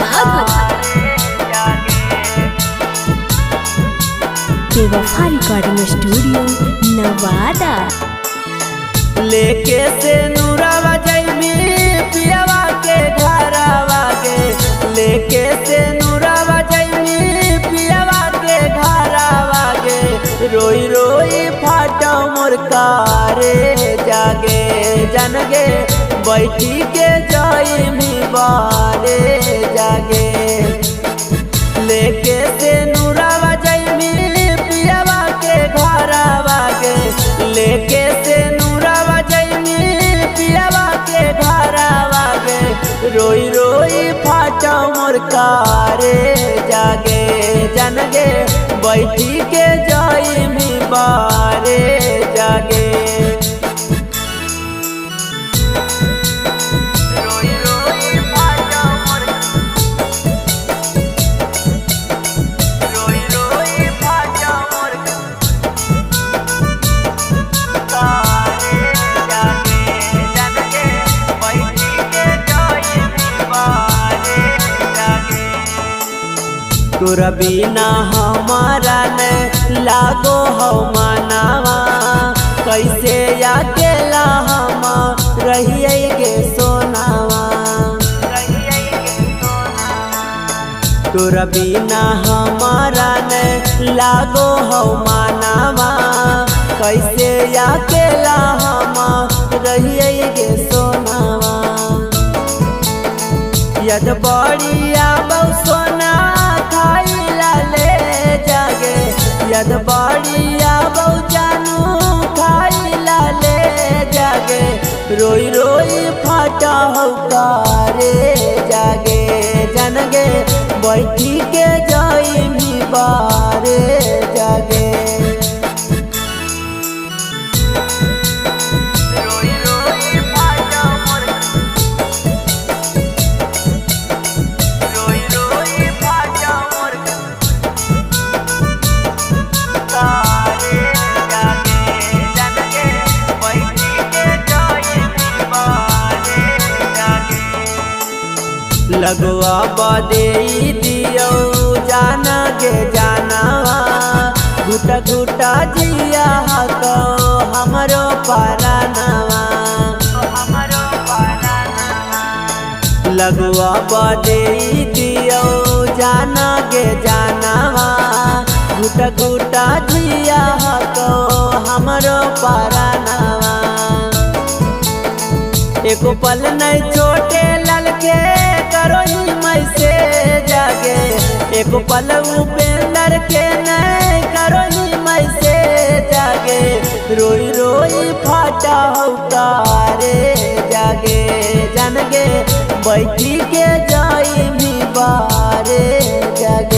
बाबू बेवफा recording studio Nawada. लेके से नूरावा जैमी पियावा के घरावा गे, लेके से नूरावा जैमी पियावा के घरावा गे, रोई रोई फाटा मोर कारे जागे जनगे बैठी के जैमी बारे जागे। लेके से नूरावा जैमी पियावा के घरावा गे, लेके से नूरावा जैमी पियावा के घरावा गे, रोई रोई फाटा मोर कारे जागे जनगे बैठी के जैमी बारे जागे। तोरा बिना हमारा ने लागो हो मनावा, कैसे अकेला हम रहिए गे सोनावा। तोरा बिना हमारा ने लागो हो मनावा, कैसे अकेला हम रहिए गे सोनावा। यद बड़िया बहु सोना खाइला ले जागे, यद बड़िया बहु जानू खाइला ले जागे, रोई रोई फाटा हो कारे जागे जनगे बैठी के जैमी बारे जागे। लगवा बदे दियो जाना गे जानवा, घुटा घुटा जिया हको हमरो परानवा। लगवा बदे दियो जाना गे जानवा, घुटा घुटा जिया हको हमरो परानवा। एको पल नहीं छोटे ललके करो ही मैं से जागे, एको पल उपेंद्र के नहीं करो ही मैं से जागे, रोई रोई फाटा हो कारे जागे जनगे बैठी के जैमी बारे जागे।